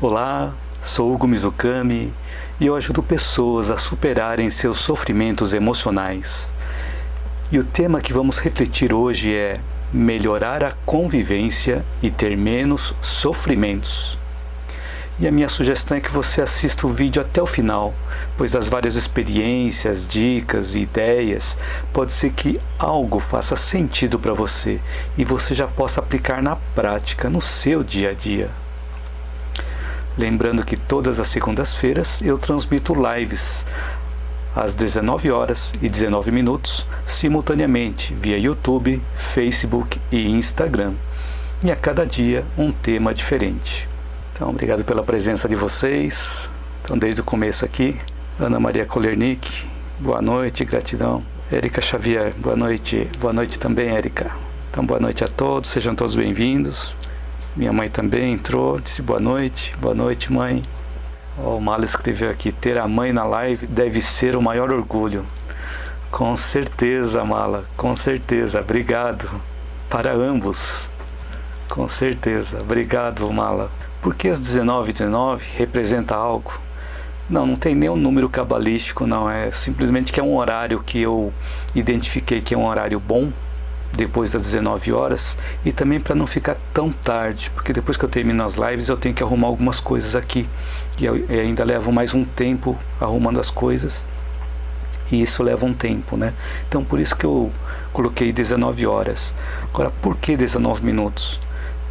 Olá, sou Hugo Mizukami e eu ajudo pessoas a superarem seus sofrimentos emocionais. E o tema que vamos refletir hoje é melhorar a convivência e ter menos sofrimentos. E a minha sugestão é que você assista o vídeo até o final, pois das várias experiências, dicas e ideias, pode ser que algo faça sentido para você e você já possa aplicar na prática, no seu dia a dia. Lembrando que todas as segundas-feiras eu transmito lives às 19 horas e 19 minutos, simultaneamente via YouTube, Facebook e Instagram. E a cada dia um tema diferente. Então, obrigado pela presença de vocês. Então, desde o começo aqui, Ana Maria Kolernik, boa noite, gratidão. Érica Xavier, boa noite também, Érica. Então, boa noite a todos, sejam todos bem-vindos. Minha mãe também entrou, disse boa noite, mãe. O Mala escreveu aqui, ter a mãe na live deve ser o maior orgulho. Com certeza, Mala, com certeza, obrigado. Para ambos, com certeza, obrigado, Mala. Por que as 19h19 representa algo? Não tem nenhum número cabalístico, não. É simplesmente que é um horário que eu identifiquei que é um horário bom, depois das 19 horas, e também para não ficar tão tarde, porque depois que eu termino as lives eu tenho que arrumar algumas coisas aqui, e eu ainda levo mais um tempo arrumando as coisas, e isso leva um tempo, né? Então por isso que eu coloquei 19 horas. Agora, por que 19 minutos?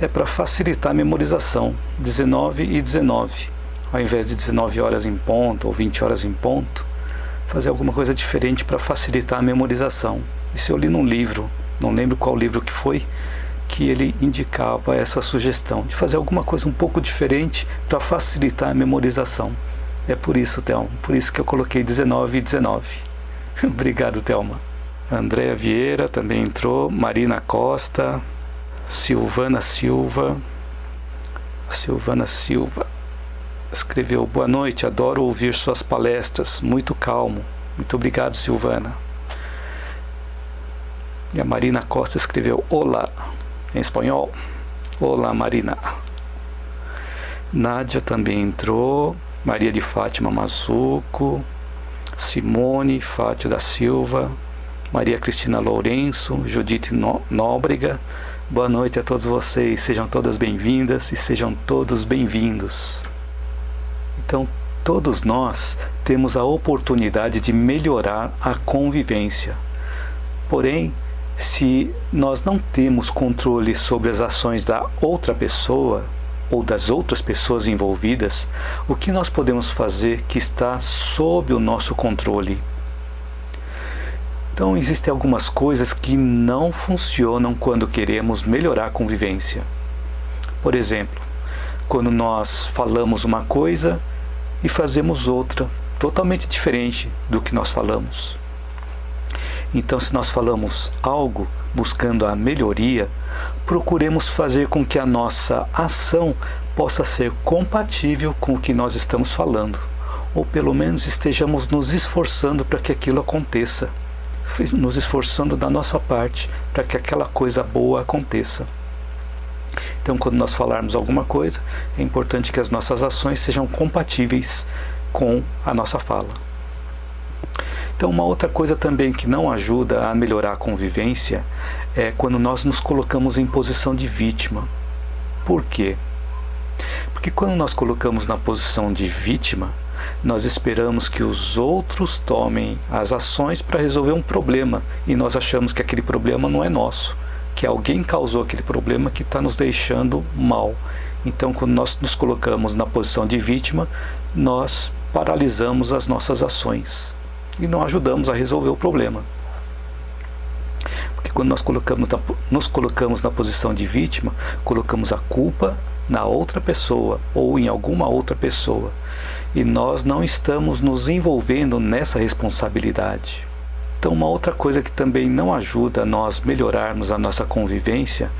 É para facilitar a memorização, 19 e 19, ao invés de 19 horas em ponto ou 20 horas em ponto, fazer alguma coisa diferente para facilitar a memorização. Isso eu li num livro, não lembro qual livro que foi, que ele indicava essa sugestão, de fazer alguma coisa um pouco diferente para facilitar a memorização. É por isso, Thelma, por isso que eu coloquei 19 e 19. Obrigado, Thelma. Andréa Vieira também entrou, Marina Costa, Silvana Silva escreveu, boa noite, adoro ouvir suas palestras, muito calmo. Muito obrigado, Silvana. E a Marina Costa escreveu, olá, em espanhol. Olá, Marina. Nádia também entrou, Maria de Fátima Mazuco, Simone Fátio da Silva, Maria Cristina Lourenço, Judite Nóbrega. Boa noite a todos vocês, sejam todas bem-vindas e sejam todos bem-vindos. Então, todos nós temos a oportunidade de melhorar a convivência. Porém, se nós não temos controle sobre as ações da outra pessoa ou das outras pessoas envolvidas, o que nós podemos fazer que está sob o nosso controle? Então, existem algumas coisas que não funcionam quando queremos melhorar a convivência. Por exemplo, quando nós falamos uma coisa e fazemos outra, totalmente diferente do que nós falamos. Então, se nós falamos algo buscando a melhoria, procuremos fazer com que a nossa ação possa ser compatível com o que nós estamos falando, ou pelo menos estejamos nos esforçando para que aquilo aconteça, nos esforçando da nossa parte para que aquela coisa boa aconteça. Então, quando nós falarmos alguma coisa, é importante que as nossas ações sejam compatíveis com a nossa fala. Então, uma outra coisa também que não ajuda a melhorar a convivência é quando nós nos colocamos em posição de vítima. Por quê? Porque quando nós colocamos na posição de vítima, nós esperamos que os outros tomem as ações para resolver um problema e nós achamos que aquele problema não é nosso, que alguém causou aquele problema que está nos deixando mal. Então, quando nós nos colocamos na posição de vítima, nós paralisamos as nossas ações e não ajudamos a resolver o problema. Porque quando nós nos colocamos na posição de vítima, colocamos a culpa na outra pessoa ou em alguma outra pessoa, e nós não estamos nos envolvendo nessa responsabilidade. Então, uma outra coisa que também não ajuda a nós melhorarmos a nossa convivência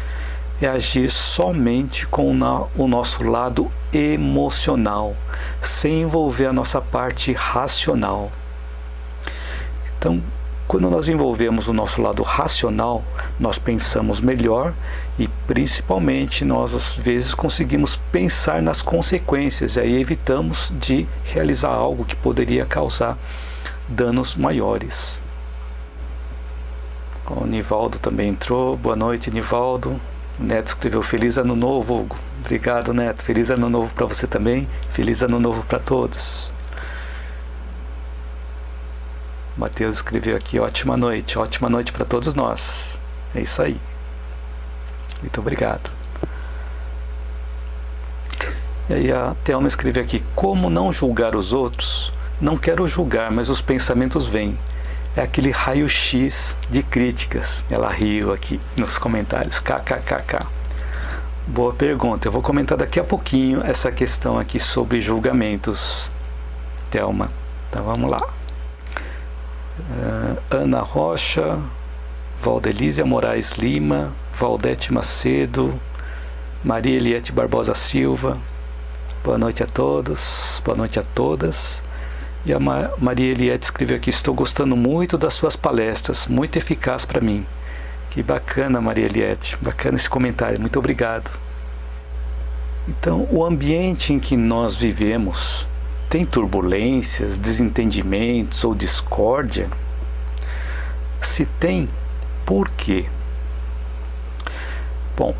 é agir somente com o nosso lado emocional, sem envolver a nossa parte racional. Então, Quando nós envolvemos o nosso lado racional, nós pensamos melhor e principalmente nós às vezes conseguimos pensar nas consequências, e aí evitamos de realizar algo que poderia causar danos maiores. O Nivaldo também entrou. Boa noite, Nivaldo. O Neto escreveu Feliz Ano Novo, Hugo. Obrigado, Neto. Feliz Ano Novo para você também. Feliz Ano Novo para todos. Mateus escreveu aqui, ótima noite para todos nós. É isso aí. Muito obrigado. E aí a Thelma escreveu aqui, como não julgar os outros? Não quero julgar, mas os pensamentos vêm. É aquele raio-x de críticas. Ela riu aqui nos comentários. KKKK. Boa pergunta. Eu vou comentar daqui a pouquinho essa questão aqui sobre julgamentos, Thelma. Então vamos lá. Ana Rocha, Valdelísia Moraes Lima, Valdete Macedo, Maria Eliette Barbosa Silva. Boa noite a todos, boa noite a todas. E a Maria Eliette escreveu aqui, estou gostando muito das suas palestras, muito eficaz para mim. Que bacana, Maria Eliette, bacana esse comentário, muito obrigado. Então, o ambiente em que nós vivemos tem turbulências, desentendimentos ou discórdia? Se tem, por quê? Bom,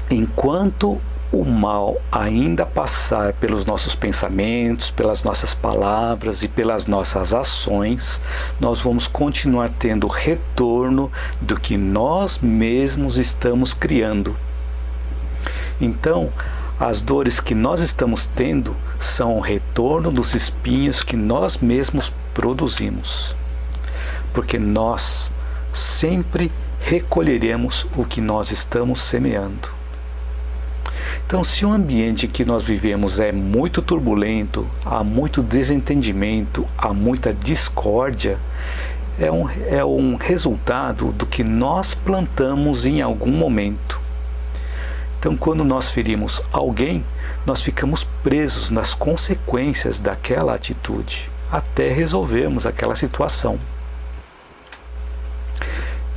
enquanto o mal ainda passar pelos nossos pensamentos, pelas nossas palavras e pelas nossas ações, nós vamos continuar tendo retorno do que nós mesmos estamos criando. Então, as dores que nós estamos tendo são o retorno dos espinhos que nós mesmos produzimos. Porque nós sempre recolheremos o que nós estamos semeando. Então, se o ambiente que nós vivemos é muito turbulento, há muito desentendimento, há muita discórdia, é um resultado do que nós plantamos em algum momento. Então, quando nós ferimos alguém, nós ficamos presos nas consequências daquela atitude, até resolvermos aquela situação.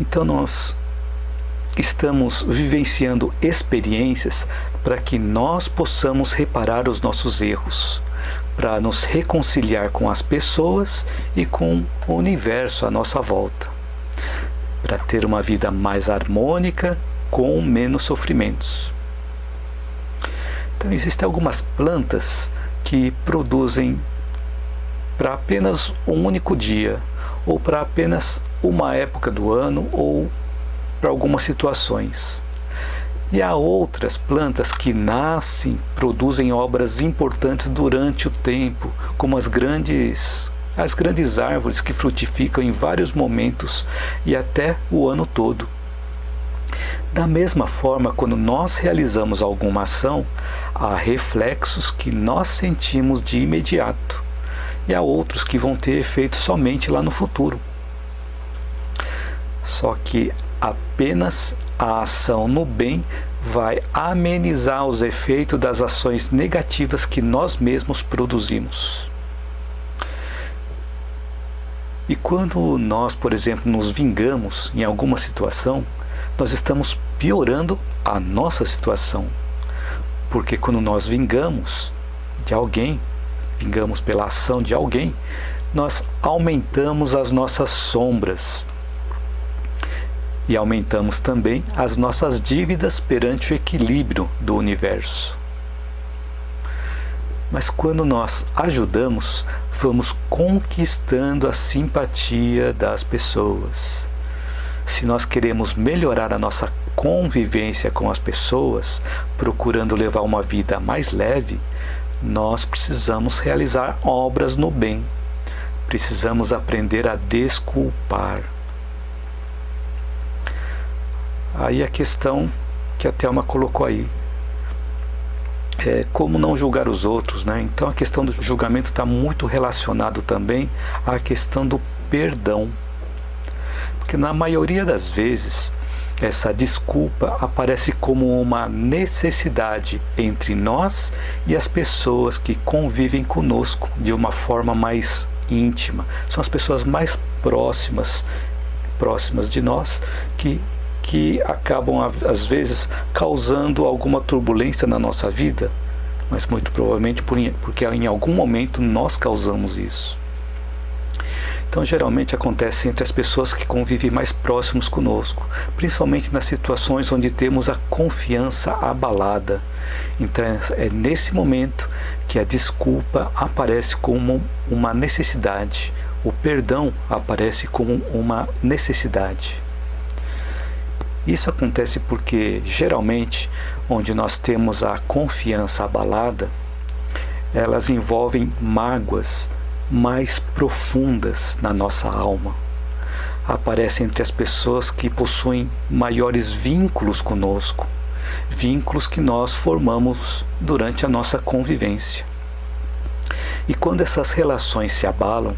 Então, nós estamos vivenciando experiências para que nós possamos reparar os nossos erros, para nos reconciliar com as pessoas e com o universo à nossa volta, para ter uma vida mais harmônica, com menos sofrimentos. Então, existem algumas plantas que produzem para apenas um único dia, ou para apenas uma época do ano, ou para algumas situações. E há outras plantas que nascem, produzem obras importantes durante o tempo, como as grandes árvores que frutificam em vários momentos e até o ano todo. Da mesma forma, quando nós realizamos alguma ação, há reflexos que nós sentimos de imediato e há outros que vão ter efeito somente lá no futuro. Só que apenas a ação no bem vai amenizar os efeitos das ações negativas que nós mesmos produzimos. E quando nós, por exemplo, nos vingamos em alguma situação, nós estamos piorando a nossa situação. Porque quando nós vingamos de alguém, vingamos pela ação de alguém, nós aumentamos as nossas sombras. E aumentamos também as nossas dívidas perante o equilíbrio do universo. Mas quando nós ajudamos, vamos conquistando a simpatia das pessoas. Se nós queremos melhorar a nossa convivência com as pessoas, procurando levar uma vida mais leve, nós precisamos realizar obras no bem. Precisamos aprender a desculpar. Aí a questão que a Thelma colocou aí, como não julgar os outros, né? Então a questão do julgamento está muito relacionado também à questão do perdão. Porque na maioria das vezes, essa desculpa aparece como uma necessidade entre nós e as pessoas que convivem conosco de uma forma mais íntima, são as pessoas mais próximas de nós que acabam, às vezes, causando alguma turbulência na nossa vida, mas muito provavelmente porque em algum momento nós causamos isso. Então, geralmente acontece entre as pessoas que convivem mais próximos conosco, principalmente nas situações onde temos a confiança abalada. Então, é nesse momento que a desculpa aparece como uma necessidade, o perdão aparece como uma necessidade. Isso acontece porque, geralmente, onde nós temos a confiança abalada, elas envolvem mágoas mais profundas na nossa alma. Aparece entre as pessoas que possuem maiores vínculos conosco, vínculos que nós formamos durante a nossa convivência. E quando essas relações se abalam,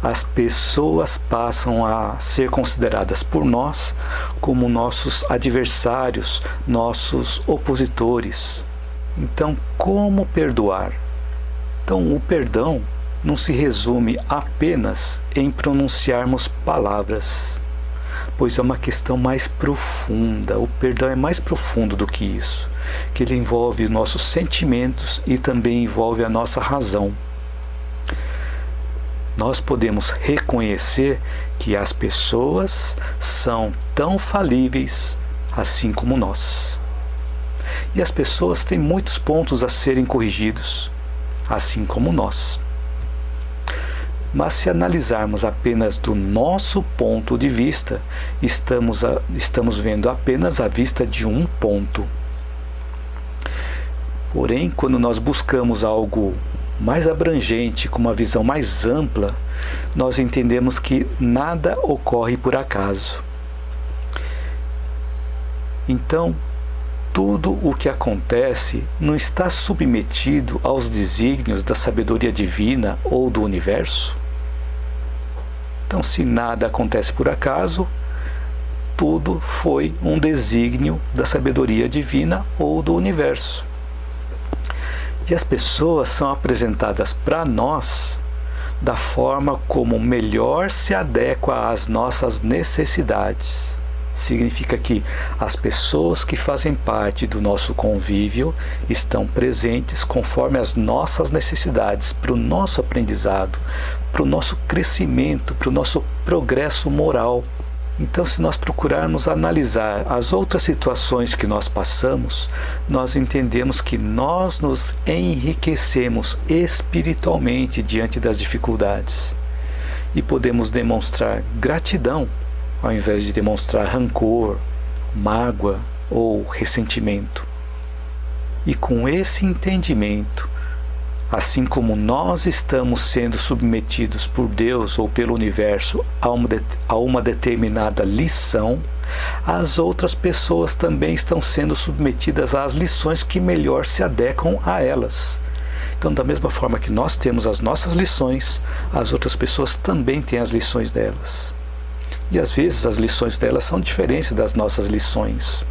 as pessoas passam a ser consideradas por nós como nossos adversários, nossos opositores. Então, como perdoar? Então, o perdão não se resume apenas em pronunciarmos palavras, pois é uma questão mais profunda. O perdão é mais profundo do que isso, que ele envolve nossos sentimentos e também envolve a nossa razão. Nós podemos reconhecer que as pessoas são tão falíveis assim como nós. E as pessoas têm muitos pontos a serem corrigidos, assim como nós. Mas se analisarmos apenas do nosso ponto de vista, estamos vendo apenas a vista de um ponto. Porém, quando nós buscamos algo mais abrangente, com uma visão mais ampla, nós entendemos que nada ocorre por acaso. Então, tudo o que acontece não está submetido aos desígnios da sabedoria divina ou do universo? Então, se nada acontece por acaso, tudo foi um desígnio da sabedoria divina ou do universo. E as pessoas são apresentadas para nós da forma como melhor se adequa às nossas necessidades. Significa que as pessoas que fazem parte do nosso convívio estão presentes conforme as nossas necessidades, para o nosso aprendizado, para o nosso crescimento, para o nosso progresso moral. Então, se nós procurarmos analisar as outras situações que nós passamos, nós entendemos que nós nos enriquecemos espiritualmente diante das dificuldades e podemos demonstrar gratidão ao invés de demonstrar rancor, mágoa ou ressentimento. E com esse entendimento, assim como nós estamos sendo submetidos por Deus ou pelo universo a uma determinada lição, as outras pessoas também estão sendo submetidas às lições que melhor se adequam a elas. Então, da mesma forma que nós temos as nossas lições, as outras pessoas também têm as lições delas. E às vezes as lições delas são diferentes das nossas lições.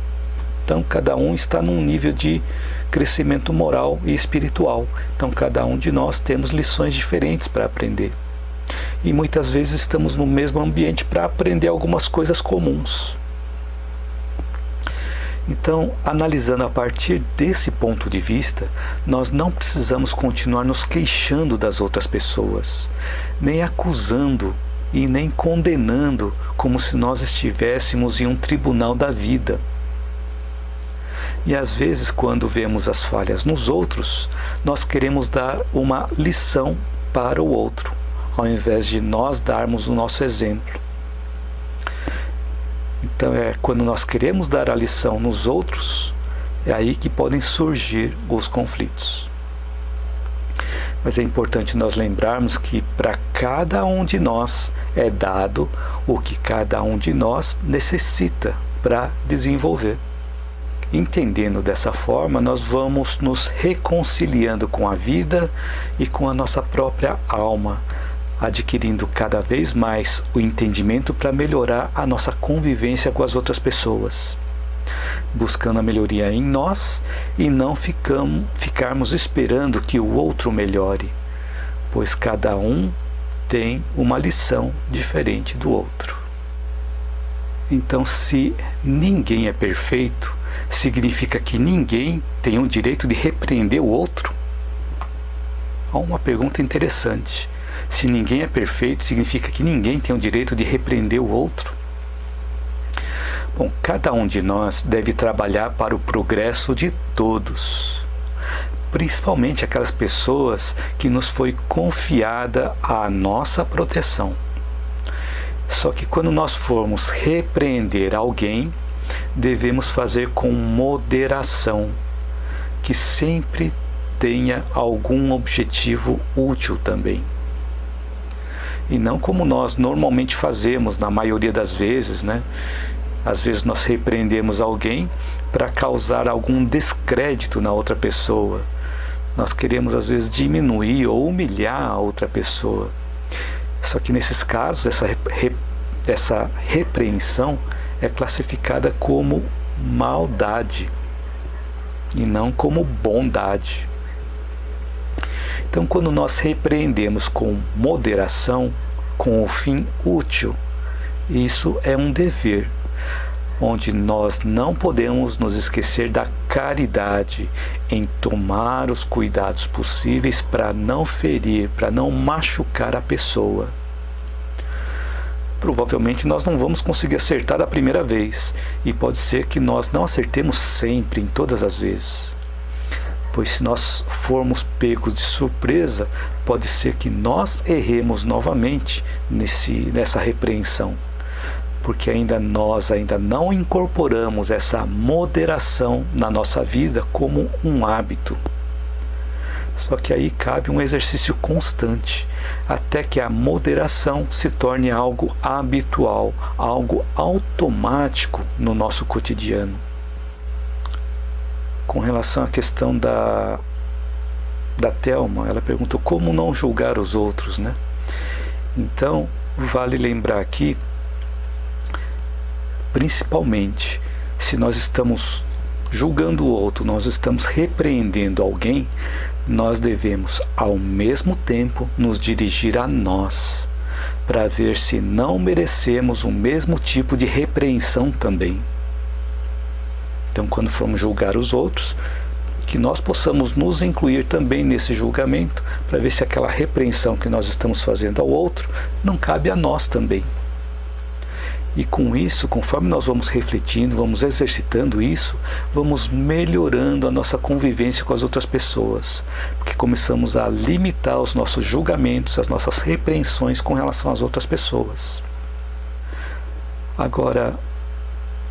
Então cada um está num nível de crescimento moral e espiritual. Então cada um de nós temos lições diferentes para aprender. E muitas vezes estamos no mesmo ambiente para aprender algumas coisas comuns. Então, analisando a partir desse ponto de vista, nós não precisamos continuar nos queixando das outras pessoas, nem acusando e nem condenando como se nós estivéssemos em um tribunal da vida. E às vezes, quando vemos as falhas nos outros, nós queremos dar uma lição para o outro, ao invés de nós darmos o nosso exemplo. Então, quando nós queremos dar a lição nos outros, é aí que podem surgir os conflitos. Mas é importante nós lembrarmos que para cada um de nós é dado o que cada um de nós necessita para desenvolver. Entendendo dessa forma, nós vamos nos reconciliando com a vida e com a nossa própria alma, adquirindo cada vez mais o entendimento para melhorar a nossa convivência com as outras pessoas, buscando a melhoria em nós e não ficarmos esperando que o outro melhore, pois cada um tem uma lição diferente do outro. Então, se ninguém é perfeito, significa que ninguém tem o direito de repreender o outro? Há uma pergunta interessante. Se ninguém é perfeito, significa que ninguém tem o direito de repreender o outro? Bom, cada um de nós deve trabalhar para o progresso de todos, principalmente aquelas pessoas que nos foi confiada a nossa proteção. Só que quando nós formos repreender alguém, devemos fazer com moderação, que sempre tenha algum objetivo útil também. E não como nós normalmente fazemos, na maioria das vezes, né? Às vezes nós repreendemos alguém para causar algum descrédito na outra pessoa. Nós queremos às vezes diminuir ou humilhar a outra pessoa. Só que nesses casos, essa repreensão é classificada como maldade e não como bondade. Então, quando nós repreendemos com moderação, com o fim útil, isso é um dever, onde nós não podemos nos esquecer da caridade, em tomar os cuidados possíveis para não ferir, para não machucar a pessoa. Provavelmente nós não vamos conseguir acertar da primeira vez, e pode ser que nós não acertemos sempre, em todas as vezes. Pois se nós formos pegos de surpresa, pode ser que nós erremos novamente nessa repreensão, porque nós ainda não incorporamos essa moderação na nossa vida como um hábito. Só que aí cabe um exercício constante, até que a moderação se torne algo habitual, algo automático no nosso cotidiano. Com relação à questão da Thelma, ela perguntou como não julgar os outros, né? Então, vale lembrar aqui, principalmente, se nós estamos julgando o outro, nós estamos repreendendo alguém, nós devemos, ao mesmo tempo, nos dirigir a nós, para ver se não merecemos o mesmo tipo de repreensão também. Então, quando formos julgar os outros, que nós possamos nos incluir também nesse julgamento, para ver se aquela repreensão que nós estamos fazendo ao outro não cabe a nós também. E com isso, conforme nós vamos refletindo, vamos exercitando isso, vamos melhorando a nossa convivência com as outras pessoas, porque começamos a limitar os nossos julgamentos, as nossas repreensões com relação às outras pessoas. Agora,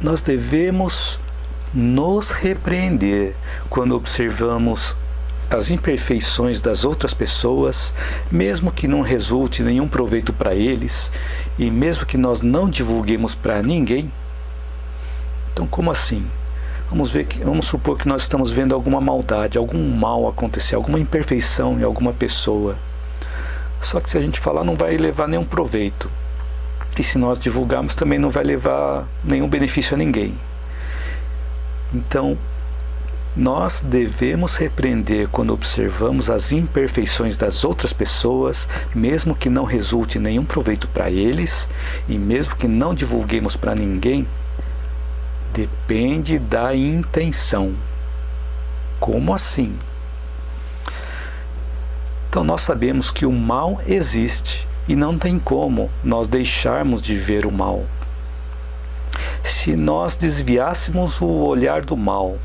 nós devemos nos repreender quando observamos as imperfeições das outras pessoas, mesmo que não resulte nenhum proveito para eles e mesmo que nós não divulguemos para ninguém. Então, como assim? Vamos supor que nós estamos vendo alguma maldade, algum mal acontecer, alguma imperfeição em alguma pessoa. Só que se a gente falar, não vai levar nenhum proveito. E se nós divulgarmos, também não vai levar nenhum benefício a ninguém. Então, nós devemos repreender quando observamos as imperfeições das outras pessoas, mesmo que não resulte nenhum proveito para eles e mesmo que não divulguemos para ninguém. Depende da intenção. Como assim? Então, nós sabemos que o mal existe e não tem como nós deixarmos de ver o mal. Se nós desviássemos o olhar do mal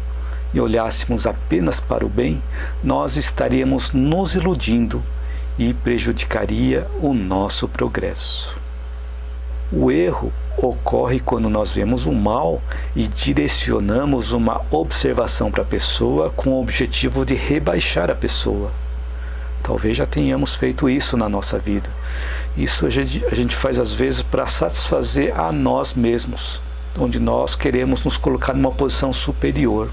e olhássemos apenas para o bem, nós estaríamos nos iludindo e prejudicaria o nosso progresso. O erro ocorre quando nós vemos o mal e direcionamos uma observação para a pessoa com o objetivo de rebaixar a pessoa. Talvez já tenhamos feito isso na nossa vida. Isso a gente faz às vezes para satisfazer a nós mesmos, onde nós queremos nos colocar numa posição superior.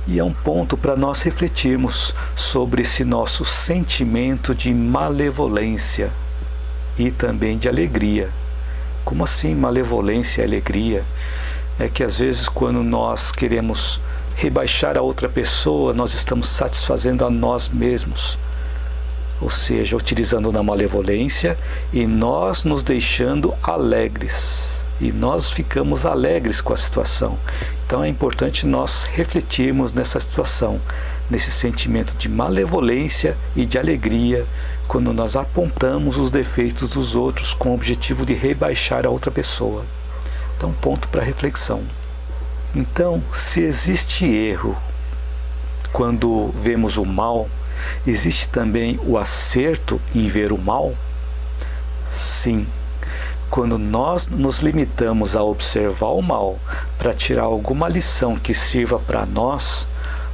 E é um ponto para nós refletirmos sobre esse nosso sentimento de malevolência e também de alegria. Como assim malevolência e alegria? É que às vezes quando nós queremos rebaixar a outra pessoa, nós estamos satisfazendo a nós mesmos. ou seja, utilizando na malevolência, e nós nos deixando alegres. E nós ficamos alegres com a situação. Então é importante nós refletirmos nessa situação, nesse sentimento de malevolência e de alegria, quando nós apontamos os defeitos dos outros com o objetivo de rebaixar a outra pessoa. Então, ponto para reflexão. Então, se existe erro quando vemos o mal, existe também o acerto em ver o mal? Sim. Quando nós nos limitamos a observar o mal para tirar alguma lição que sirva para nós,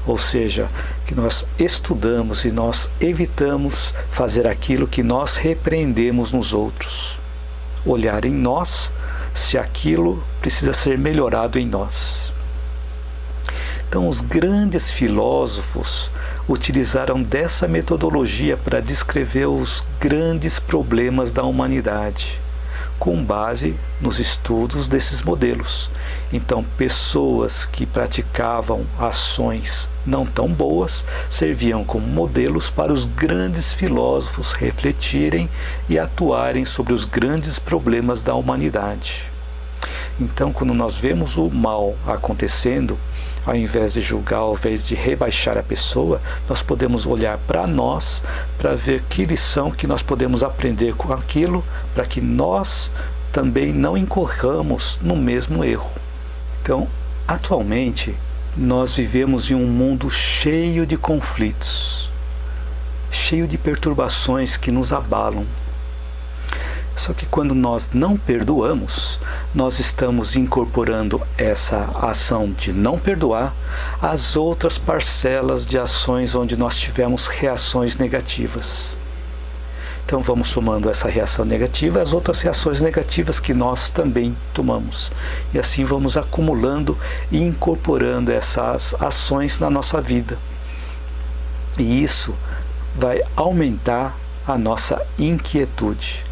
ou seja, que nós estudamos e nós evitamos fazer aquilo que nós repreendemos nos outros, olhar em nós se aquilo precisa ser melhorado em nós. Então, os grandes filósofos utilizaram dessa metodologia para descrever os grandes problemas da humanidade, com base nos estudos desses modelos. Então, pessoas que praticavam ações não tão boas serviam como modelos para os grandes filósofos refletirem e atuarem sobre os grandes problemas da humanidade. Então, quando nós vemos o mal acontecendo, ao invés de julgar, ao invés de rebaixar a pessoa, nós podemos olhar para nós, para ver que lição que nós podemos aprender com aquilo, para que nós também não incorramos no mesmo erro. Então, atualmente, nós vivemos em um mundo cheio de conflitos, cheio de perturbações que nos abalam. Só que quando nós não perdoamos, nós estamos incorporando essa ação de não perdoar às outras parcelas de ações onde nós tivemos reações negativas. Então vamos somando essa reação negativa às outras reações negativas que nós também tomamos. E assim vamos acumulando e incorporando essas ações na nossa vida. E isso vai aumentar a nossa inquietude.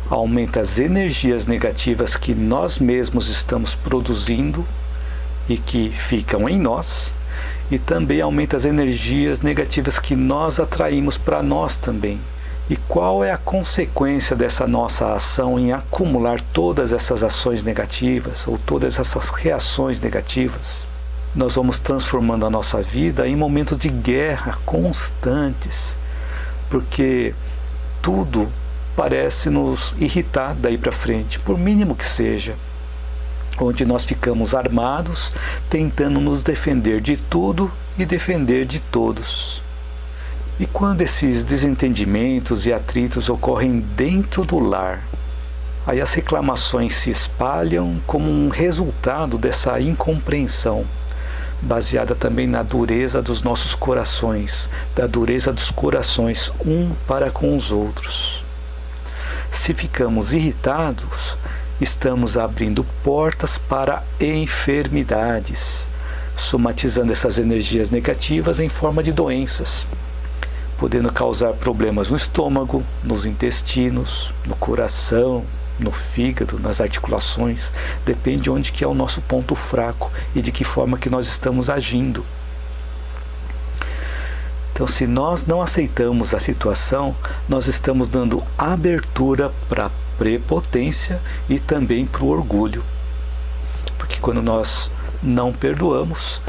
Aumenta as energias negativas que nós mesmos estamos produzindo e que ficam em nós, e também aumenta as energias negativas que nós atraímos para nós também. E qual é a consequência dessa nossa ação em acumular todas essas ações negativas ou todas essas reações negativas? Nós vamos transformando a nossa vida em momentos de guerra constantes, porque tudo parece nos irritar daí para frente, por mínimo que seja, onde nós ficamos armados, tentando nos defender de tudo e defender de todos. E quando esses desentendimentos e atritos ocorrem dentro do lar, aí as reclamações se espalham como um resultado dessa incompreensão, baseada também na dureza dos nossos corações, da dureza dos corações um para com os outros. Se ficamos irritados, estamos abrindo portas para enfermidades, somatizando essas energias negativas em forma de doenças, podendo causar problemas no estômago, nos intestinos, no coração, no fígado, nas articulações. Depende de onde que é o nosso ponto fraco e de que forma que nós estamos agindo. Então, se nós não aceitamos a situação, nós estamos dando abertura para a prepotência e também para o orgulho. Porque quando nós não perdoamos,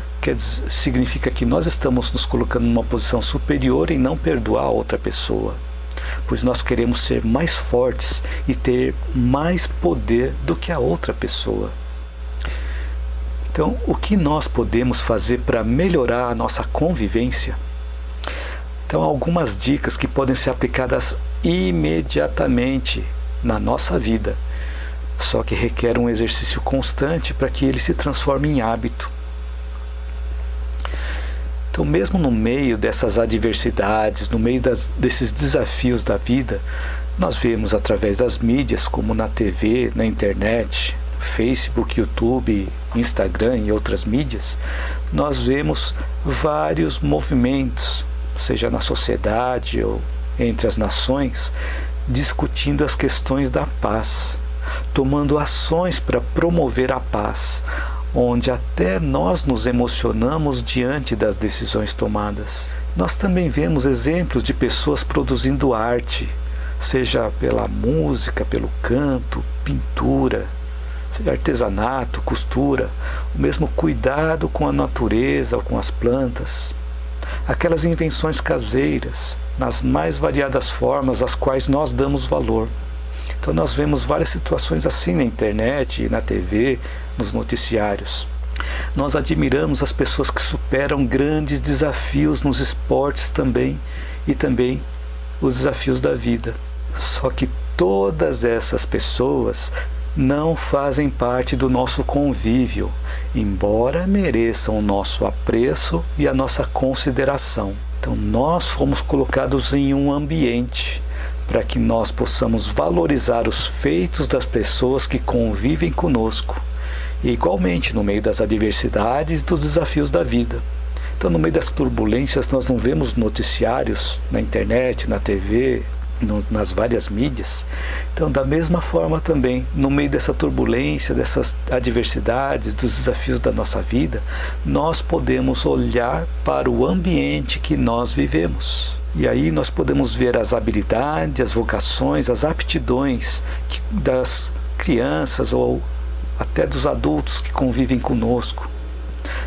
significa que nós estamos nos colocando numa posição superior em não perdoar a outra pessoa. Pois nós queremos ser mais fortes e ter mais poder do que a outra pessoa. Então, o que nós podemos fazer para melhorar a nossa convivência? Então, algumas dicas que podem ser aplicadas imediatamente na nossa vida, só que requer um exercício constante para que ele se transforme em hábito. Então, mesmo no meio dessas adversidades, no meio desses desafios da vida, nós vemos através das mídias, como na TV, na internet, Facebook, YouTube, Instagram e outras mídias, nós vemos vários movimentos, seja na sociedade ou entre as nações, discutindo as questões da paz, tomando ações para promover a paz, onde até nós nos emocionamos diante das decisões tomadas. Nós também vemos exemplos de pessoas produzindo arte, seja pela música, pelo canto, pintura, seja artesanato, costura, o mesmo cuidado com a natureza ou com as plantas. Aquelas invenções caseiras, nas mais variadas formas às quais nós damos valor. Então nós vemos várias situações assim na internet, na TV, nos noticiários. Nós admiramos as pessoas que superam grandes desafios nos esportes também, e também os desafios da vida. Só que todas essas pessoas não fazem parte do nosso convívio, embora mereçam o nosso apreço e a nossa consideração. Então nós fomos colocados em um ambiente para que nós possamos valorizar os feitos das pessoas que convivem conosco, e igualmente no meio das adversidades e dos desafios da vida. Então no meio das turbulências nós não vemos noticiários na internet, na TV, nas várias mídias. Então da mesma forma também, no meio dessa turbulência, dessas adversidades, dos desafios da nossa vida, nós podemos olhar para o ambiente que nós vivemos. E aí nós podemos ver as habilidades, as vocações, as aptidões das crianças ou até dos adultos que convivem conosco,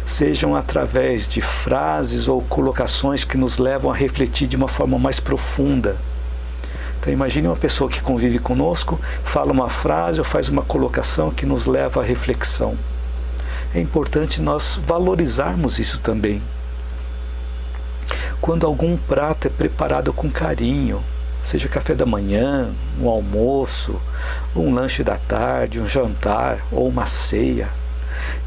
sejam através de frases ou colocações que nos levam a refletir de uma forma mais profunda. Então imagine uma pessoa que convive conosco, fala uma frase ou faz uma colocação que nos leva à reflexão. É importante nós valorizarmos isso também. Quando algum prato é preparado com carinho, seja café da manhã, um almoço, um lanche da tarde, um jantar ou uma ceia.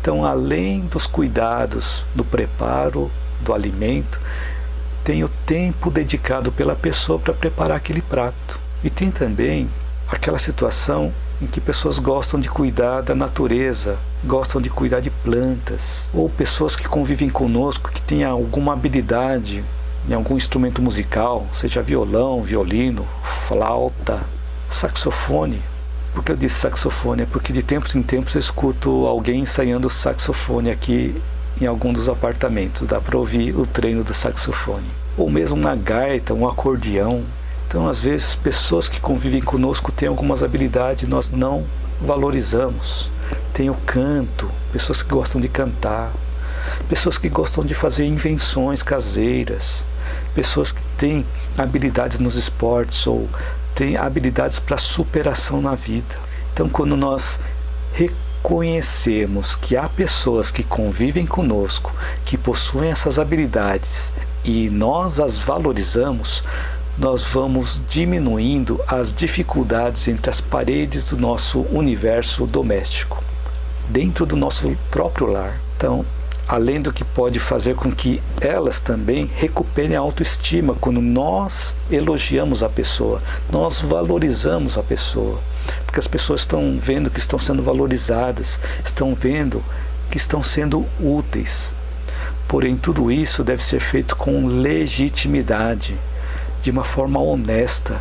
Então, além dos cuidados do preparo do alimento, tem o tempo dedicado pela pessoa para preparar aquele prato. E tem também aquela situação em que pessoas gostam de cuidar da natureza, gostam de cuidar de plantas, ou pessoas que convivem conosco que têm alguma habilidade em algum instrumento musical, seja violão, violino, flauta, saxofone. Por que eu disse saxofone? É porque de tempos em tempos eu escuto alguém ensaiando saxofone aqui em algum dos apartamentos. Dá para ouvir o treino do saxofone. Ou mesmo uma gaita, um acordeão. Então às vezes pessoas que convivem conosco têm algumas habilidades e nós não valorizamos. Tem o canto, pessoas que gostam de cantar, pessoas que gostam de fazer invenções caseiras, pessoas que têm habilidades nos esportes ou têm habilidades para superação na vida. Então quando nós reconhecemos que há pessoas que convivem conosco, que possuem essas habilidades e nós as valorizamos, nós vamos diminuindo as dificuldades entre as paredes do nosso universo doméstico, dentro do nosso próprio lar. Então, além do que pode fazer com que elas também recuperem a autoestima, quando nós elogiamos a pessoa, nós valorizamos a pessoa, porque as pessoas estão vendo que estão sendo valorizadas, estão vendo que estão sendo úteis. Porém, tudo isso deve ser feito com legitimidade, de uma forma honesta,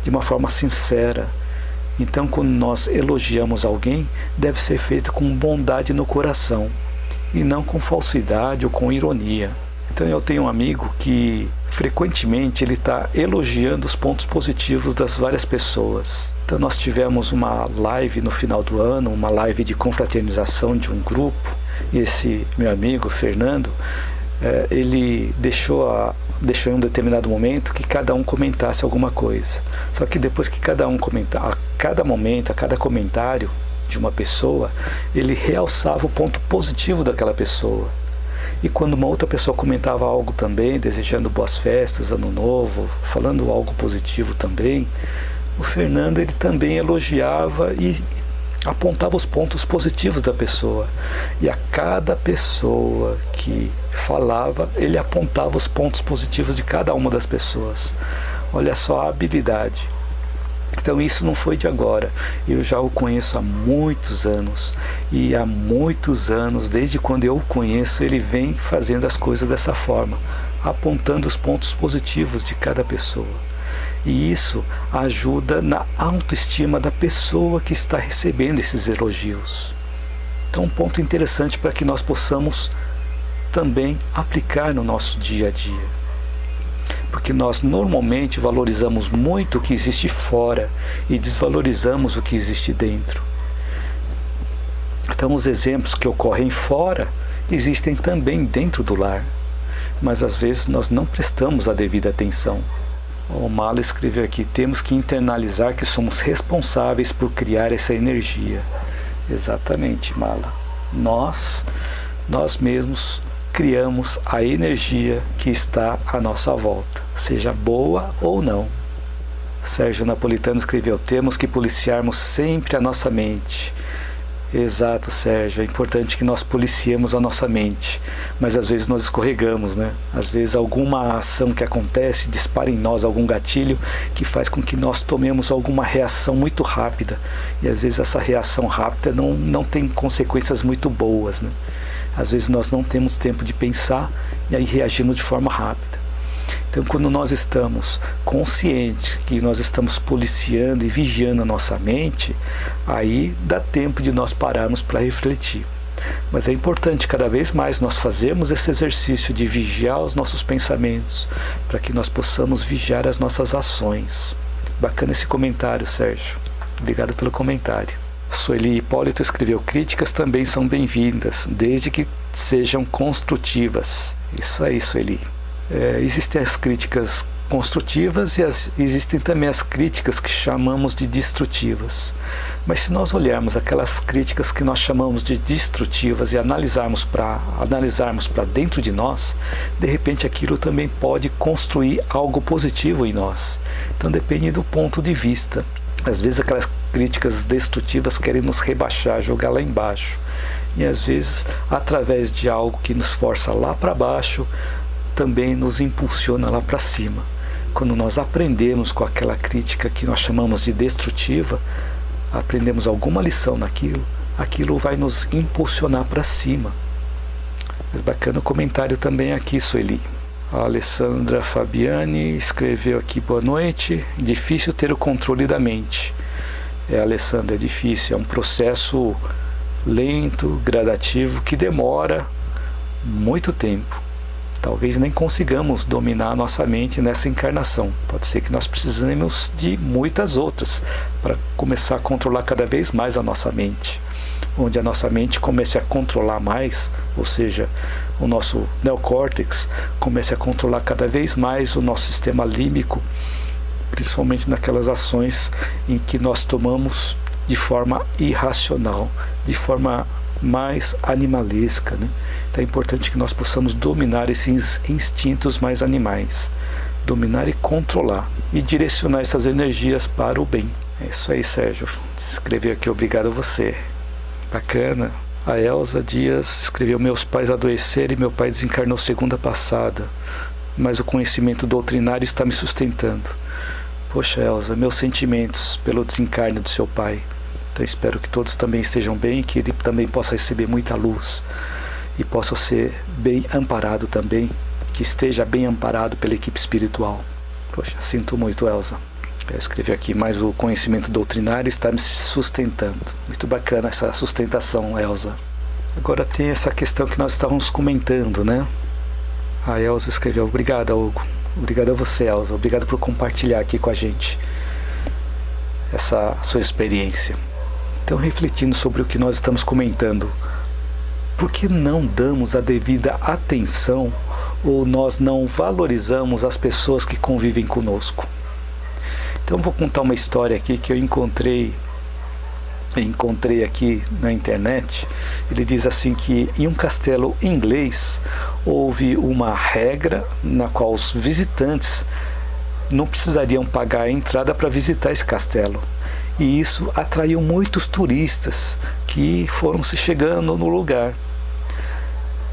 de uma forma sincera. Então, quando nós elogiamos alguém, deve ser feito com bondade no coração, e não com falsidade ou com ironia. Então eu tenho um amigo que frequentemente ele está elogiando os pontos positivos das várias pessoas. Então nós tivemos uma live no final do ano, uma live de confraternização de um grupo, e esse meu amigo Fernando, ele deixou em um determinado momento que cada um comentasse alguma coisa. Só que depois que cada um comentar, a cada momento, a cada comentário de uma pessoa, ele realçava o ponto positivo daquela pessoa. E quando uma outra pessoa comentava algo também, desejando boas festas, ano novo, falando algo positivo também, o Fernando ele também elogiava e apontava os pontos positivos da pessoa. E a cada pessoa que falava, ele apontava os pontos positivos de cada uma das pessoas. Olha só a habilidade. Então isso não foi de agora, eu já o conheço há muitos anos, e há muitos anos, desde quando eu o conheço, ele vem fazendo as coisas dessa forma, apontando os pontos positivos de cada pessoa. E isso ajuda na autoestima da pessoa que está recebendo esses elogios. Então um ponto interessante para que nós possamos também aplicar no nosso dia a dia. porque nós normalmente valorizamos muito o que existe fora e desvalorizamos o que existe dentro. Então, os exemplos que ocorrem fora existem também dentro do lar, mas às vezes nós não prestamos a devida atenção. O Mala escreveu aqui: temos que internalizar que somos responsáveis por criar essa energia. Exatamente, Mala. Nós mesmos criamos a energia que está à nossa volta, seja boa ou não. Sérgio Napolitano escreveu: temos que policiarmos sempre a nossa mente. Exato, Sérgio, é importante que nós policiemos a nossa mente, mas às vezes nós escorregamos, né? Às vezes alguma ação que acontece dispara em nós algum gatilho que faz com que nós tomemos alguma reação muito rápida, e às vezes essa reação rápida não tem consequências muito boas, né? Às vezes nós não temos tempo de pensar e aí reagimos de forma rápida. Então, quando nós estamos conscientes que nós estamos policiando e vigiando a nossa mente, aí dá tempo de nós pararmos para refletir. Mas é importante cada vez mais nós fazermos esse exercício de vigiar os nossos pensamentos, para que nós possamos vigiar as nossas ações. Bacana esse comentário, Sérgio. Obrigado pelo comentário. Sueli Hipólito escreveu: críticas também são bem-vindas, desde que sejam construtivas. Isso aí, Sueli. Existem as críticas construtivas e existem também as críticas que chamamos de destrutivas. Mas se nós olharmos aquelas críticas que nós chamamos de destrutivas e analisarmos para dentro de nós, de repente aquilo também pode construir algo positivo em nós. Então depende do ponto de vista. Às vezes aquelas críticas destrutivas querem nos rebaixar, jogar lá embaixo. E às vezes, através de algo que nos força lá para baixo, também nos impulsiona lá para cima. Quando nós aprendemos com aquela crítica que nós chamamos de destrutiva, aprendemos alguma lição naquilo, aquilo vai nos impulsionar para cima. Mas bacana o comentário também aqui, Sueli. A Alessandra Fabiani escreveu aqui: boa noite, difícil ter o controle da mente. Alessandra, é difícil, é um processo lento, gradativo, que demora muito tempo. Talvez nem consigamos dominar a nossa mente nessa encarnação. Pode ser que nós precisemos de muitas outras para começar a controlar cada vez mais a nossa mente. Onde a nossa mente comece a controlar mais, ou seja, o nosso neocórtex comece a controlar cada vez mais o nosso sistema límbico, principalmente naquelas ações em que nós tomamos de forma irracional, de forma mais animalesca, né? Então é importante que nós possamos dominar esses instintos mais animais, dominar e controlar e direcionar essas energias para o bem. É isso aí, Sérgio. Escreveu aqui: obrigado a você. Bacana. A Elza Dias escreveu: meus pais adoeceram e meu pai desencarnou segunda passada, mas o conhecimento doutrinário está me sustentando. Poxa, Elza, meus sentimentos pelo desencarne do seu pai. Então espero que todos também estejam bem, que ele também possa receber muita luz e possa ser bem amparado também, que esteja bem amparado pela equipe espiritual. Poxa, sinto muito, Elza. Eu escrevi aqui: mas o conhecimento doutrinário está me sustentando. Muito bacana essa sustentação, Elza. Agora tem essa questão que nós estávamos comentando, né? A Elza escreveu: obrigado, Hugo. Obrigado a você, Elza. Obrigado por compartilhar aqui com a gente essa sua experiência. Então, refletindo sobre o que nós estamos comentando, por que não damos a devida atenção ou nós não valorizamos as pessoas que convivem conosco? Então, vou contar uma história aqui que eu encontrei aqui na internet. Ele diz assim que em um castelo inglês houve uma regra na qual os visitantes não precisariam pagar a entrada para visitar esse castelo. E isso atraiu muitos turistas que foram se chegando no lugar.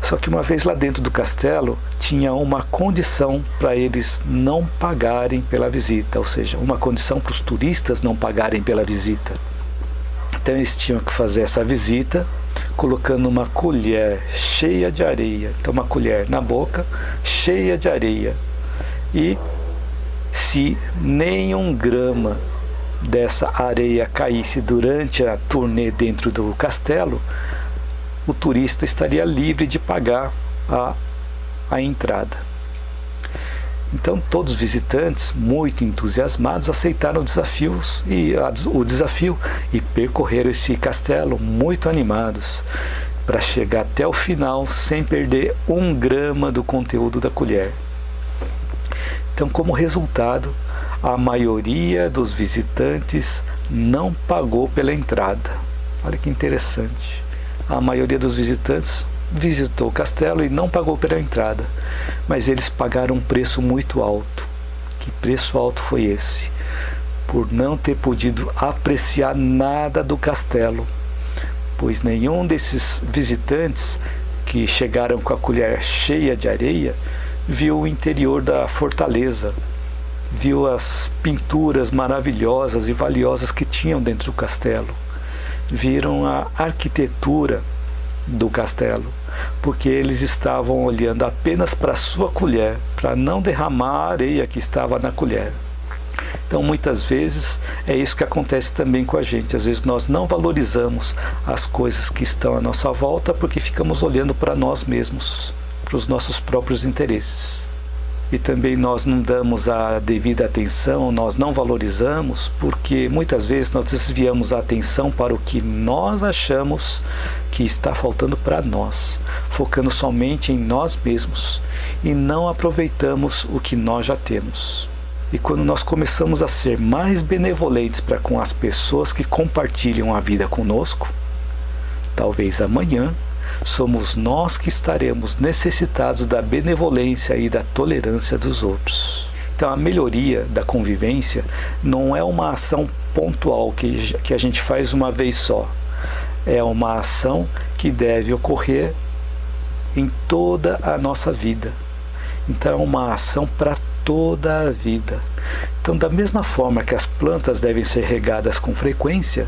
Só que uma vez lá dentro do castelo tinha uma condição para eles não pagarem pela visita, ou seja, uma condição para os turistas não pagarem pela visita. Então eles tinham que fazer essa visita colocando uma colher cheia de areia. Então uma colher na boca cheia de areia. E se nem um grama dessa areia caísse durante a turnê dentro do castelo, o turista estaria livre de pagar a entrada. Então todos os visitantes, muito entusiasmados, aceitaram o desafio e percorreram esse castelo muito animados, para chegar até o final sem perder 1 grama do conteúdo da colher. Então, como resultado, a maioria dos visitantes não pagou pela entrada. Olha que interessante. A maioria dos visitantes visitou o castelo e não pagou pela entrada, mas eles pagaram um preço muito alto. Que preço alto foi esse? Por não ter podido apreciar nada do castelo, pois nenhum desses visitantes que chegaram com a colher cheia de areia viu o interior da fortaleza, viu as pinturas maravilhosas e valiosas que tinham dentro do castelo, viram a arquitetura do castelo, porque eles estavam olhando apenas para a sua colher, para não derramar a areia que estava na colher. Então, muitas vezes, é isso que acontece também com a gente. Às vezes nós não valorizamos as coisas que estão à nossa volta porque ficamos olhando para nós mesmos, para os nossos próprios interesses. E também nós não damos a devida atenção, nós não valorizamos porque muitas vezes nós desviamos a atenção para o que nós achamos que está faltando para nós, focando somente em nós mesmos e não aproveitamos o que nós já temos. E quando nós começamos a ser mais benevolentes para com as pessoas que compartilham a vida conosco, talvez amanhã somos nós que estaremos necessitados da benevolência e da tolerância dos outros. Então a melhoria da convivência não é uma ação pontual que a gente faz uma vez só. É uma ação que deve ocorrer em toda a nossa vida. Então é uma ação para toda a vida. Então, da mesma forma que as plantas devem ser regadas com frequência,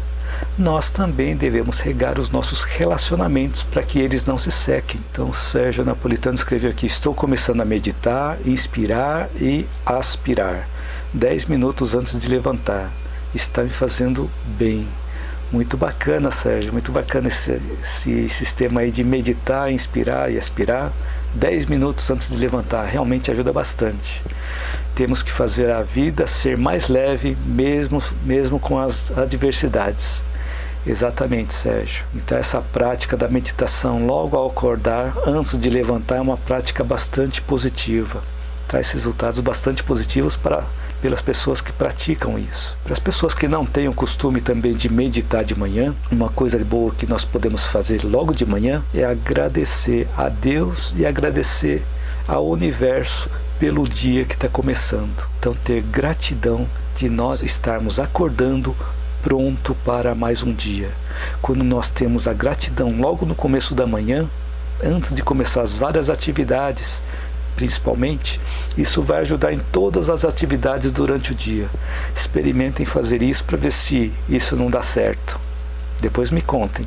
nós também devemos regar os nossos relacionamentos para que eles não se sequem. Então, Sérgio Napolitano escreveu aqui: estou começando a meditar, inspirar e aspirar 10 minutos antes de levantar. Está me fazendo bem. Muito bacana, Sérgio, muito bacana esse sistema aí de meditar, inspirar e aspirar 10 minutos antes de levantar. Realmente ajuda bastante. Temos que fazer a vida ser mais leve, mesmo com as adversidades. Exatamente, Sérgio. Então essa prática da meditação logo ao acordar, antes de levantar, é uma prática bastante positiva. Traz resultados bastante positivos pelas pessoas que praticam isso. Para as pessoas que não têm o costume também de meditar de manhã, uma coisa boa que nós podemos fazer logo de manhã é agradecer a Deus e agradecer ao universo pelo dia que está começando. Então ter gratidão de nós estarmos acordando pronto para mais um dia. Quando nós temos a gratidão logo no começo da manhã, antes de começar as várias atividades, principalmente, isso vai ajudar em todas as atividades durante o dia. Experimentem fazer isso para ver se isso não dá certo. Depois me contem.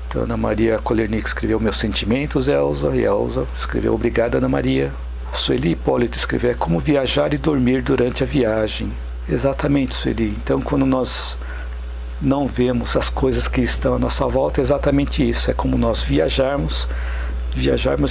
Então, Ana Maria Kolernik escreveu meus sentimentos, Elza, e Elza escreveu obrigada, Ana Maria. Sueli Hipólito escreveu como viajar e dormir durante a viagem. Exatamente, Sueli. Então, quando nós não vemos as coisas que estão à nossa volta, é exatamente isso. É como nós viajarmos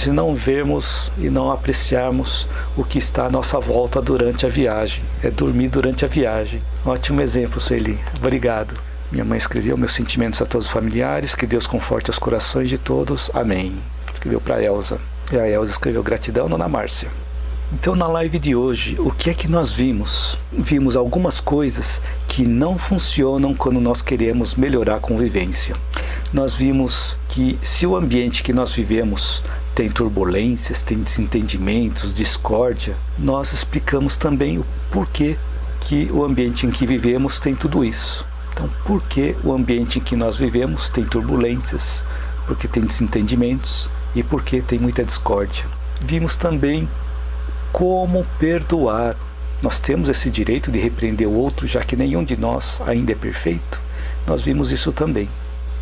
e não vermos e não apreciarmos o que está à nossa volta durante a viagem. É dormir durante a viagem. Ótimo exemplo, Sueli. Obrigado. Minha mãe escreveu meus sentimentos a todos os familiares, que Deus conforte os corações de todos. Amém. Escreveu para a Elza. E a Elza escreveu gratidão, Dona Márcia. Então, na live de hoje, o que é que nós vimos? Vimos algumas coisas que não funcionam quando nós queremos melhorar a convivência. Nós vimos que se o ambiente que nós vivemos tem turbulências, tem desentendimentos, discórdia, nós explicamos também o porquê que o ambiente em que vivemos tem tudo isso. Então, por que o ambiente em que nós vivemos tem turbulências, porque tem desentendimentos e porque tem muita discórdia. Vimos também como perdoar. Nós temos esse direito de repreender o outro, já que nenhum de nós ainda é perfeito. Nós vimos isso também.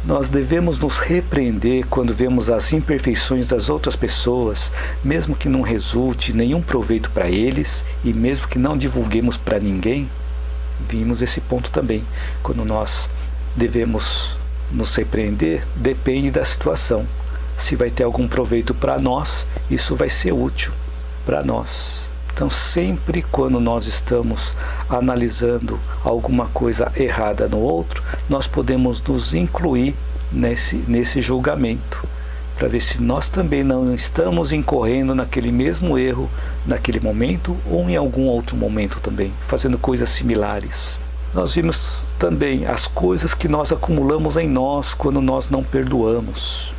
Nós devemos nos repreender quando vemos as imperfeições das outras pessoas, mesmo que não resulte nenhum proveito para eles e mesmo que não divulguemos para ninguém. Vimos esse ponto também. Quando nós devemos nos repreender, depende da situação. Se vai ter algum proveito para nós, isso vai ser útil para nós. Então, sempre quando nós estamos analisando alguma coisa errada no outro, nós podemos nos incluir nesse julgamento, para ver se nós também não estamos incorrendo naquele mesmo erro, naquele momento ou em algum outro momento também, fazendo coisas similares. Nós vimos também as coisas que nós acumulamos em nós quando nós não perdoamos.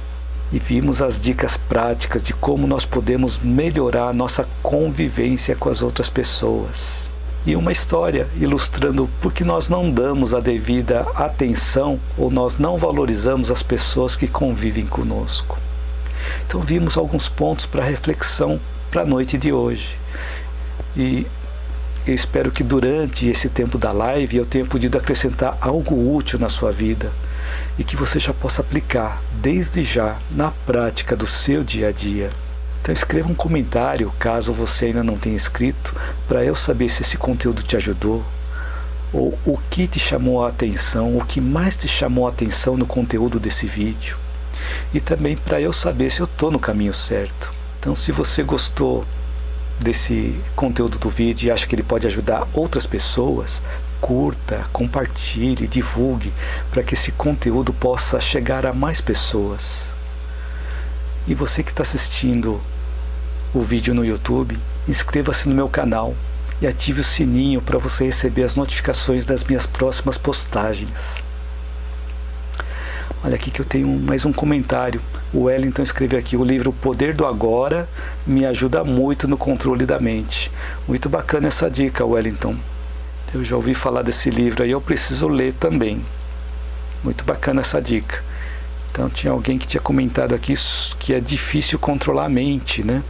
E vimos as dicas práticas de como nós podemos melhorar a nossa convivência com as outras pessoas. E uma história ilustrando por que nós não damos a devida atenção ou nós não valorizamos as pessoas que convivem conosco. Então vimos alguns pontos para reflexão para a noite de hoje. E eu espero que durante esse tempo da live eu tenha podido acrescentar algo útil na sua vida e que você já possa aplicar desde já na prática do seu dia a dia. Então escreva um comentário caso você ainda não tenha escrito, para eu saber se esse conteúdo te ajudou, ou o que te chamou a atenção, o que mais te chamou a atenção no conteúdo desse vídeo. E também para eu saber se eu estou no caminho certo. Então se você gostou desse conteúdo do vídeo e acha que ele pode ajudar outras pessoas, curta, compartilhe, divulgue, para que esse conteúdo possa chegar a mais pessoas. E você que está assistindo o vídeo no YouTube, inscreva-se no meu canal e ative o sininho para você receber as notificações das minhas próximas postagens. Olha aqui que eu tenho mais um comentário. O Wellington escreveu aqui: o livro O Poder do Agora me ajuda muito no controle da mente. Muito bacana essa dica, Wellington. Eu já ouvi falar desse livro aí, eu preciso ler também. Muito bacana essa dica. Então tinha alguém que tinha comentado aqui que é difícil controlar a mente, né?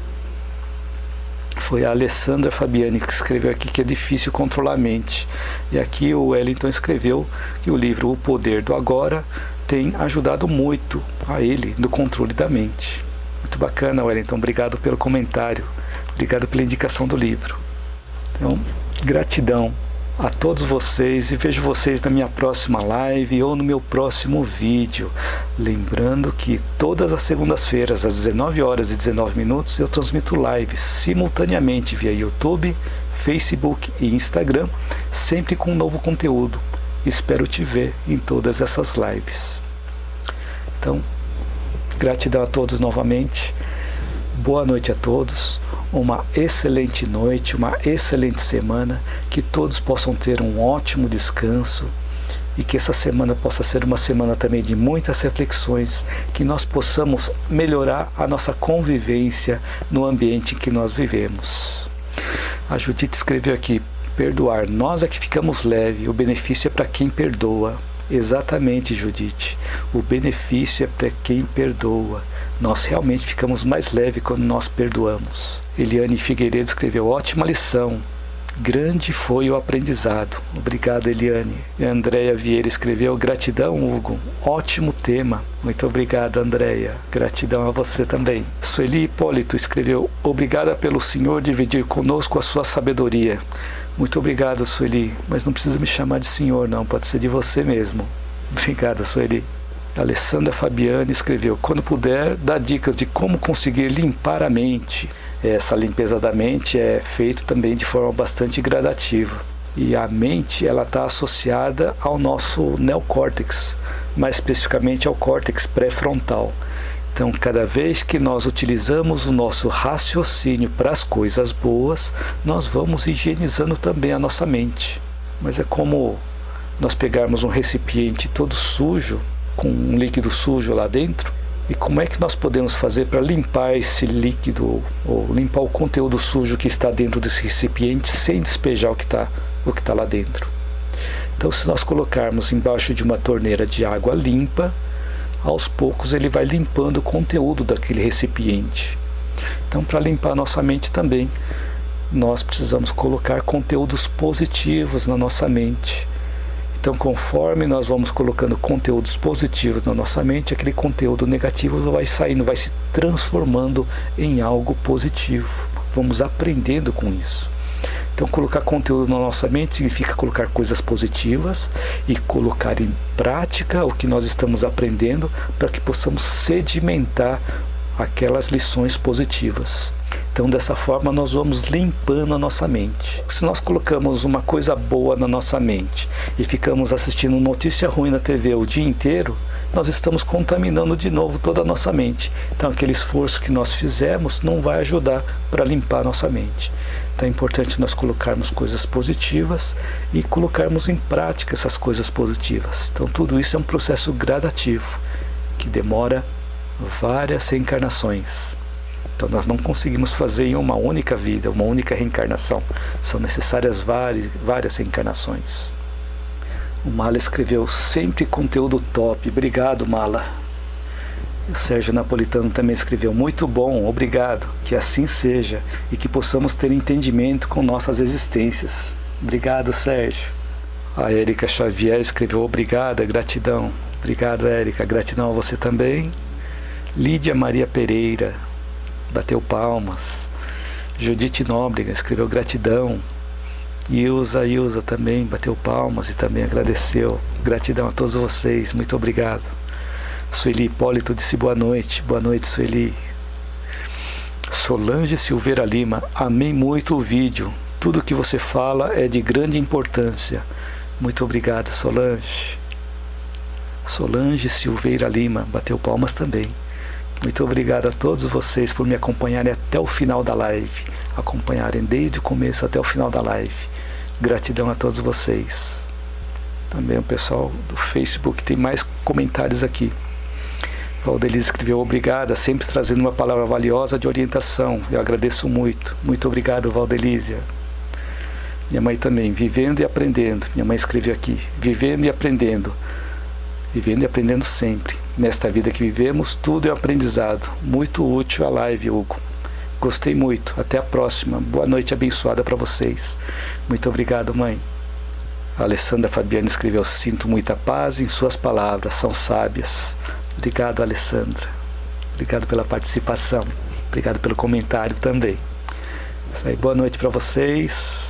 Foi a Alessandra Fabiani que escreveu aqui que é difícil controlar a mente. E aqui o Wellington escreveu que o livro O Poder do Agora tem ajudado muito a ele no controle da mente. Muito bacana, Wellington. Obrigado pelo comentário. Obrigado pela indicação do livro. Então, gratidão a todos vocês e vejo vocês na minha próxima live ou no meu próximo vídeo. Lembrando que todas as segundas-feiras, às 19h19, eu transmito lives simultaneamente via YouTube, Facebook e Instagram, sempre com novo conteúdo. Espero te ver em todas essas lives. Então, gratidão a todos novamente. Boa noite a todos. Uma excelente noite, uma excelente semana. Que todos possam ter um ótimo descanso. E que essa semana possa ser uma semana também de muitas reflexões. Que nós possamos melhorar a nossa convivência no ambiente em que nós vivemos. A Judite escreveu aqui: perdoar, nós é que ficamos leve, o benefício é para quem perdoa. Exatamente, Judite, o benefício é para quem perdoa. Nós realmente ficamos mais leves quando nós perdoamos. Eliane Figueiredo escreveu: ótima lição, grande foi o aprendizado. Obrigado, Eliane. E a Andréia Vieira escreveu: gratidão, Hugo, ótimo tema. Muito obrigado, Andréia. Gratidão a você também. Sueli Hipólito escreveu: obrigada pelo Senhor dividir conosco a sua sabedoria. Muito obrigado, Sueli, mas não precisa me chamar de senhor não, pode ser de você mesmo. Obrigado, Sueli. Alessandra Fabiani escreveu: quando puder, dá dicas de como conseguir limpar a mente. Essa limpeza da mente é feita também de forma bastante gradativa. E a mente, ela está associada ao nosso neocórtex, mais especificamente ao córtex pré-frontal. Então, cada vez que nós utilizamos o nosso raciocínio para as coisas boas, nós vamos higienizando também a nossa mente. Mas é como nós pegarmos um recipiente todo sujo, com um líquido sujo lá dentro, e como é que nós podemos fazer para limpar esse líquido, ou limpar o conteúdo sujo que está dentro desse recipiente, sem despejar o que está lá dentro. Então, se nós colocarmos embaixo de uma torneira de água limpa, aos poucos ele vai limpando o conteúdo daquele recipiente. Então, para limpar a nossa mente também, nós precisamos colocar conteúdos positivos na nossa mente. Então, conforme nós vamos colocando conteúdos positivos na nossa mente, aquele conteúdo negativo vai saindo, vai se transformando em algo positivo. Vamos aprendendo com isso. Então, colocar conteúdo na nossa mente significa colocar coisas positivas e colocar em prática o que nós estamos aprendendo para que possamos sedimentar aquelas lições positivas. Então, dessa forma, nós vamos limpando a nossa mente. Se nós colocamos uma coisa boa na nossa mente e ficamos assistindo notícia ruim na TV o dia inteiro, nós estamos contaminando de novo toda a nossa mente. Então, aquele esforço que nós fizemos não vai ajudar para limpar a nossa mente. Então, é importante nós colocarmos coisas positivas e colocarmos em prática essas coisas positivas. Então, tudo isso é um processo gradativo, que demora várias reencarnações. Então nós não conseguimos fazer em uma única vida, uma única reencarnação. São necessárias várias reencarnações. O Mala escreveu: sempre conteúdo top. Obrigado, Mala. O Sérgio Napolitano também escreveu: muito bom, obrigado. Que assim seja e que possamos ter entendimento com nossas existências. Obrigado, Sérgio. A Érica Xavier escreveu: obrigada, gratidão. Obrigado, Érica. Gratidão a você também. Lídia Maria Pereira bateu palmas. Judite Nóbrega escreveu: gratidão. Ilza também bateu palmas e também agradeceu. Gratidão a todos vocês, muito obrigado. Sueli Hipólito disse boa noite. Boa noite, Sueli. Solange Silveira Lima: amei muito o vídeo. Tudo que você fala é de grande importância. Muito obrigado, Solange. Solange Silveira Lima bateu palmas também. Muito obrigado a todos vocês por me acompanharem até o final da live. Acompanharem desde o começo até o final da live. Gratidão a todos vocês. Também o pessoal do Facebook tem mais comentários aqui. Valdelise escreveu: obrigada, sempre trazendo uma palavra valiosa de orientação. Eu agradeço muito. Muito obrigado, Valdelísia. Minha mãe também: vivendo e aprendendo. Minha mãe escreveu aqui: vivendo e aprendendo. Vivendo e aprendendo sempre. Nesta vida que vivemos, tudo é um aprendizado. Muito útil a live, Hugo. Gostei muito. Até a próxima. Boa noite abençoada para vocês. Muito obrigado, mãe. A Alessandra Fabiana escreveu: sinto muita paz em suas palavras, são sábias. Obrigado, Alessandra. Obrigado pela participação. Obrigado pelo comentário também. Isso aí, boa noite para vocês.